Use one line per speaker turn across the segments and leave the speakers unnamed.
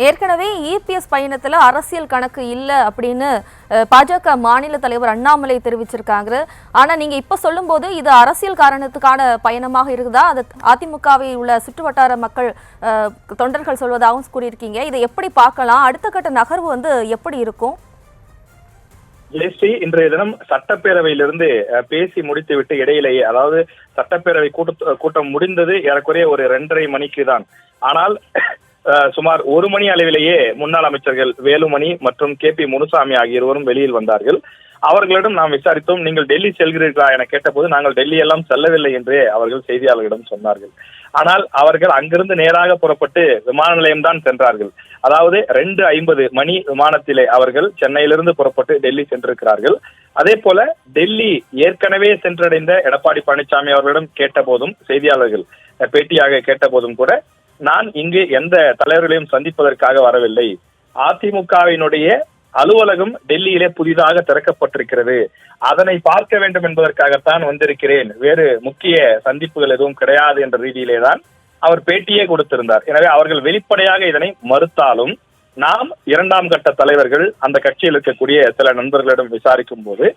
ஏற்கனவே இபிஎஸ் பயணத்துல அரசியல் கணக்கு இல்ல அப்படின்னு பாஜக மாநில தலைவர் அண்ணாமலை தெரிவிச்சிருக்காங்க. ஆனா நீங்க இப்ப சொல்லும் போது இது அரசியல் காரணத்துக்கான பயணமாக இருக்குதா, அது அதிமுகவை உள்ள சுற்றுவட்டார மக்கள் தொண்டர்கள் சொல்வதாகவும் கூறியிருக்கீங்க. இதை எப்படி பார்க்கலாம்? அடுத்த கட்ட நகர்வு எப்படி இருக்கும்?
ஜெயஸ்ரீ, இன்றைய தினம் சட்டப்பேரவையிலிருந்து பேசி முடித்துவிட்டு இடையிலேயே, அதாவது சட்டப்பேரவை கூட்டம் முடிந்தது ஏறக்குறைய ஒரு 2:30 மணிக்கு தான். ஆனால் சுமார் 1 மணி அளவிலேயே முன்னாள் அமைச்சர்கள் வேலுமணி மற்றும் KP முனுசாமி ஆகிய இருவரும் வெளியில் வந்தார்கள். அவர்களிடம் நாம் விசாரித்தோம். நீங்கள் டெல்லி செல்கிறீர்களா என கேட்டபோது நாங்கள் டெல்லி எல்லாம் செல்லவில்லை என்றே அவர்கள் செய்தியாளர்களிடம் சொன்னார்கள். ஆனால் அவர்கள் அங்கிருந்து நேராக புறப்பட்டு விமான நிலையம் தான் சென்றார்கள். அதாவது 2:50 மணி விமானத்திலே அவர்கள் சென்னையிலிருந்து புறப்பட்டு டெல்லி சென்றிருக்கிறார்கள். அதே போல டெல்லி ஏற்கனவே சென்றடைந்த எடப்பாடி பழனிசாமி அவர்களிடம் கேட்ட போதும், செய்தியாளர்கள் பேட்டியாக கேட்ட போதும் கூட, நான் இங்கு எந்த தலைவர்களையும் சந்திப்பதற்காக வரவில்லை, அதிமுகவினுடைய அலுவலகம் டெல்லியிலே புதிதாக திறக்கப்பட்டிருக்கிறது, அதனை பார்க்க வேண்டும் என்பதற்காகத்தான் வந்திருக்கிறேன், வேறு முக்கிய சந்திப்புகள் எதுவும் கிடையாது என்ற ரீதியிலே தான் அவர் பேட்டியே கொடுத்திருந்தார். எனவே அவர்கள் வெளிப்படையாக இதனை மறுத்தாலும் நாம் 2ஆம் கட்ட தலைவர்கள் அந்த கட்சியில் இருக்கக்கூடிய சில நண்பர்களிடம் விசாரிக்கும் போது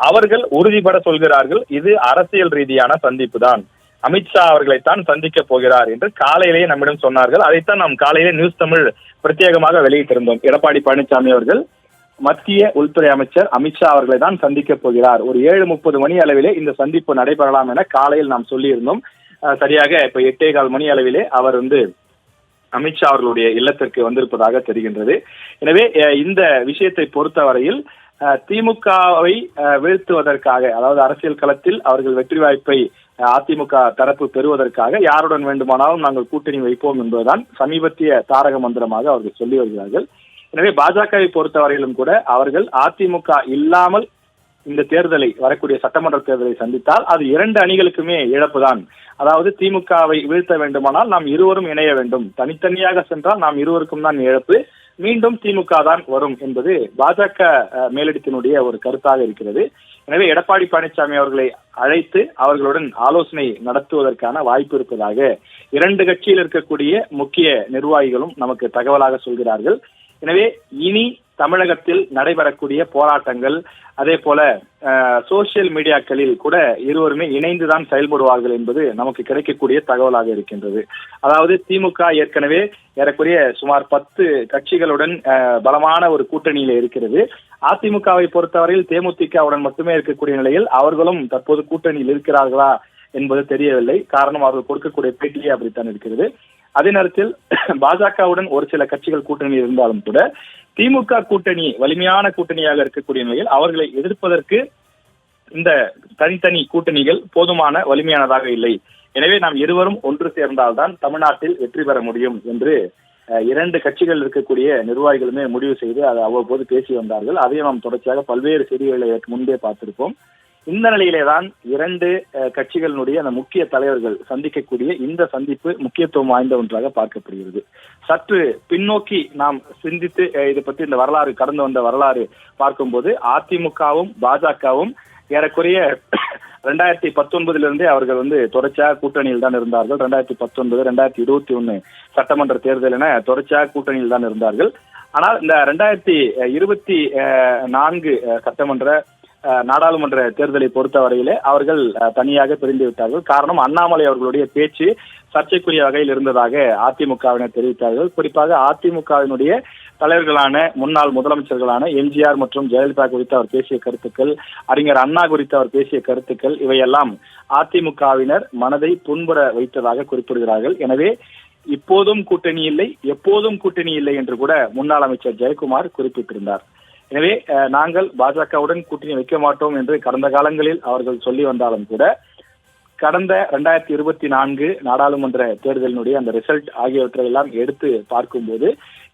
அவர்கள் உறுதிபட சொல்கிறார்கள், இது அரசியல் ரீதியான சந்திப்பு தான், அமித்ஷா அவர்களைத்தான் சந்திக்க போகிறார் என்று காலையிலேயே நம்மிடம் சொன்னார்கள். அதைத்தான் நாம் காலையிலே நியூஸ் தமிழ் பிரத்யேகமாக வெளியிட்டிருந்தோம். எடப்பாடி பழனிசாமி அவர்கள் மத்திய உள்துறை அமைச்சர் அமித்ஷா அவர்களை தான் சந்திக்க போகிறார், ஒரு 7:30 மணி அளவிலே இந்த சந்திப்பு நடைபெறலாம் என காலையில் நாம் சொல்லியிருந்தோம். சரியாக இப்ப 8:15 மணி அளவிலே அவர் அமித்ஷா அவர்களுடைய இல்லத்திற்கு வந்திருப்பதாக தெரிகின்றது. எனவே இந்த விஷயத்தை பொறுத்தவரையில் திமுகவை வீழ்த்துவதற்காக, அதாவது அரசியல் களத்தில் அவர்கள் வெற்றி வாய்ப்பை அதிமுக தரப்பு பெறுவதற்காக யாருடன் வேண்டுமானாலும் நாங்கள் கூட்டணி வைப்போம் என்பதுதான் சமீபத்திய தாரக மந்திரமாக அவர்கள் சொல்லி வருகிறார்கள். எனவே பாஜகவை பொறுத்தவரையிலும் கூட அவர்கள் அதிமுக இல்லாமல் இந்த தேர்தலை, வரக்கூடிய சட்டமன்ற தேர்தலை சந்தித்தால் அது 2 அணிகளுக்குமே இழப்புதான். அதாவது திமுகவை வீழ்த்த வேண்டுமானால் நாம் இருவரும் இணைய வேண்டும், தனித்தனியாக சென்றால் நாம் இருவருக்கும் தான் இழப்பு, மீண்டும் திமுக தான் வரும் என்பது பாஜக மேலிடத்தினுடைய ஒரு கருத்தாக இருக்கிறது. எனவே எடப்பாடி பழனிசாமி அவர்களை அழைத்து அவர்களுடன் ஆலோசனை நடத்துவதற்கான வாய்ப்பு இருப்பதாக 2 கட்சியில் இருக்கக்கூடிய முக்கிய நிர்வாகிகளும் நமக்கு தகவலாக சொல்கிறார்கள். எனவே இனி தமிழகத்தில் நடைபெறக்கூடிய போராட்டங்கள், அதே போல சோசியல் மீடியாக்களில் கூட இருவருமே இணைந்துதான் செயல்படுவார்கள் என்பது நமக்கு கிடைக்கக்கூடிய தகவலாக இருக்கின்றது. அதாவது திமுக ஏற்கனவே ஏறக்குறைய சுமார் 10 கட்சிகளுடன் பலமான ஒரு கூட்டணியில இருக்கிறது. அதிமுகவை பொறுத்தவரையில் தேமுதிகவுடன் மட்டுமே இருக்கக்கூடிய நிலையில் அவர்களும் தற்போது கூட்டணியில் இருக்கிறார்களா என்பது தெரியவில்லை. காரணம் அவர்கள் கொடுக்கக்கூடிய பேட்டியே அப்படித்தான் இருக்கிறது. அதே நேரத்தில் பாஜகவுடன் ஒரு சில கட்சிகள் கூட்டணி இருந்தாலும் கூட திமுக கூட்டணி வலிமையான கூட்டணியாக இருக்கக்கூடிய நிலையில் அவர்களை எதிர்ப்பதற்கு இந்த தனித்தனி கூட்டணிகள் போதுமான வலிமையானதாக இல்லை. எனவே நாம் இருவரும் ஒன்று சேர்ந்தால்தான் தமிழ்நாட்டில் வெற்றி பெற முடியும் என்று 2 கட்சிகள் இருக்கக்கூடிய நிர்வாகிகளுமே முடிவு செய்து அதை அவ்வப்போது பேசி வந்தார்கள். அதையும் நாம் தொடர்ச்சியாக பல்வேறு செய்திகளை முன்பே பார்த்திருப்போம். இந்த நிலையிலேதான் 2 கட்சிகளினுடைய அந்த முக்கிய தலைவர்கள் சந்திக்கக்கூடிய இந்த சந்திப்பு முக்கியத்துவம் வாய்ந்த ஒன்றாக பார்க்கப்படுகிறது. சற்று பின்னோக்கி நாம் சிந்தித்து இதை பற்றி இந்த வரலாறு, கடந்து வந்த வரலாறு பார்க்கும்போது அதிமுகவும் பாஜகவும் ஏறக்குறைய 2019 அவர்கள் தொடர்ச்சியாக கூட்டணியில் தான் இருந்தார்கள். 2019, 2021 சட்டமன்ற தேர்தல் என தொடர்ச்சியாக கூட்டணியில் தான் இருந்தார்கள். ஆனால் இந்த 2024 சட்டமன்ற நாடாளுமன்ற தேர்தலை பொறுத்தவரையிலே அவர்கள் தனியாக பிரிந்து விட்டார்கள். காரணம், அண்ணாமலை அவர்களுடைய பேச்சு சர்ச்சைக்குரிய வகையில் இருந்ததாக அதிமுகவினர் தெரிவித்தார்கள். குறிப்பாக அதிமுகவினுடைய தலைவர்களான முன்னாள் முதலமைச்சர்களான எம்ஜிஆர் மற்றும் ஜெயலலிதா குறித்து அவர் பேசிய கருத்துக்கள், அறிஞர் அண்ணா குறித்து அவர் பேசிய கருத்துக்கள், இவையெல்லாம் அதிமுகவினர் மனதை புண்பட வைத்ததாக குறிப்பிடுகிறார்கள். எனவே இப்போதும் கூட்டணி இல்லை, எப்போதும் கூட்டணி இல்லை என்று கூட முன்னாள் அமைச்சர் ஜெயக்குமார் குறிப்பிட்டிருந்தார். எனவே நாங்கள் பாஜகவுடன் கூட்டணி வைக்க மாட்டோம் என்று கடந்த காலங்களில் அவர்கள் சொல்லி வந்தாலும் கூட கடந்த 2024 நாடாளுமன்ற தேர்தலினுடைய அந்த ரிசல்ட் ஆகியவற்றை எல்லாம் எடுத்து பார்க்கும்போது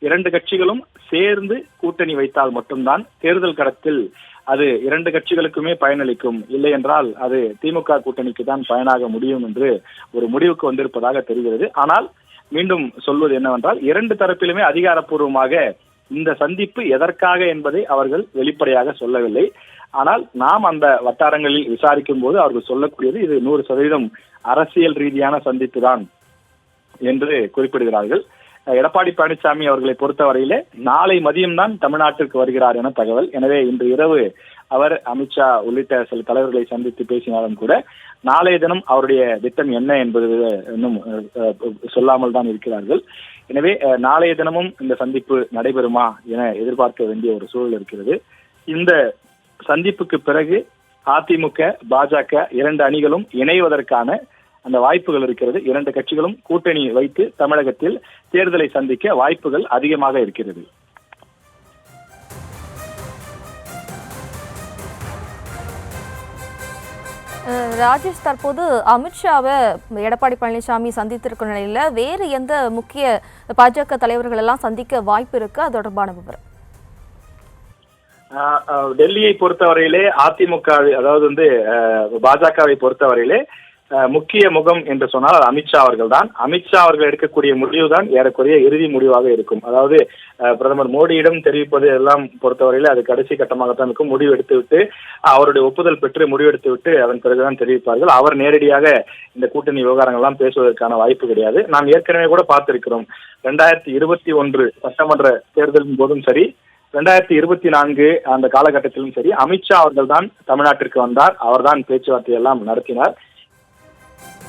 2 கட்சிகளும் சேர்ந்து கூட்டணி வைத்தால் மட்டும்தான் தேர்தல் களத்தில் அது 2 கட்சிகளுக்குமே பயனளிக்கும், இல்லை என்றால் அது திமுக கூட்டணிக்கு தான் பயனாக முடியும் என்று ஒரு முடிவுக்கு வந்திருப்பதாக தெரிகிறது. ஆனால் மீண்டும் சொல்வது என்னவென்றால் 2 தரப்பிலுமே அதிகாரப்பூர்வமாக இந்த சந்திப்பு எதற்காக என்பதை அவர்கள் வெளிப்படையாக சொல்லவில்லை. ஆனால் நாம் அந்த வட்டாரங்களில் விசாரிக்கும் போது அவர்கள் சொல்லக்கூடியது இது 100% அரசியல் ரீதியான சந்திப்பு தான் என்று குறிப்பிடுகிறார்கள். எடப்பாடி பழனிசாமி அவர்களை பொறுத்தவரையிலே நாளை மதியம்தான் தமிழ்நாட்டிற்கு வருகிறார் என தகவல். எனவே இன்று இரவு அவர் அமித்ஷா உள்ளிட்ட சில தலைவர்களை சந்தித்து பேசினாலும் கூட நாளைய தினம் அவருடைய திட்டம் என்ன என்பது இன்னும் சொல்லாமல் தான் இருக்கிறார்கள். எனவே நாளைய தினமும் இந்த சந்திப்பு நடைபெறுமா என எதிர்பார்க்க வேண்டிய ஒரு சூழல் இருக்கிறது. இந்த சந்திப்புக்கு பிறகு அதிமுக பாஜக இரண்டு அணிகளும் இணைவதற்கான அந்த வாய்ப்புகள் இருக்கிறது. இரண்டு கட்சிகளும் கூட்டணி வைத்து தமிழகத்தில் தேர்தலை சந்திக்க வாய்ப்புகள் அதிகமாக இருக்கிறது.
ராஜேஷ், தற்போது அமித்ஷாவை எடப்பாடி பழனிசாமி சந்தித்திருக்கும் நிலையில வேறு எந்த முக்கிய பாஜக தலைவர்கள் எல்லாம் சந்திக்க வாய்ப்பு இருக்கு? அது தொடர்பான விவரம்.
டெல்லியை பொறுத்தவரையிலே அதிமுக, அதாவது பாஜகவை பொறுத்தவரையிலே முக்கிய முகம் என்று சொன்னால் அது அமித்ஷா அவர்கள் தான். அமித்ஷா அவர்கள் எடுக்கக்கூடிய முடிவு தான் ஏறக்குறைய இறுதி முடிவாக இருக்கும். அதாவது பிரதமர் மோடியிடம் தெரிவிப்பது எல்லாம் பொறுத்தவரையில அது கடைசி கட்டமாகத்தான் இருக்கும். முடிவு எடுத்துவிட்டு அவருடைய ஒப்புதல் பெற்று முடிவெடுத்து விட்டு அதன் பிறகுதான் தெரிவிப்பார்கள். அவர் நேரடியாக இந்த கூட்டணி விவகாரங்கள் எல்லாம் பேசுவதற்கான வாய்ப்பு கிடையாது. நாம் ஏற்கனவே கூட பார்த்திருக்கிறோம். 2021 சட்டமன்ற தேர்தலின் போதும் சரி, 2024 அந்த காலகட்டத்திலும் சரி, அமித்ஷா அவர்கள் தான் தமிழ்நாட்டிற்கு வந்தார். அவர்தான் பேச்சுவார்த்தை எல்லாம் நடத்தினார்.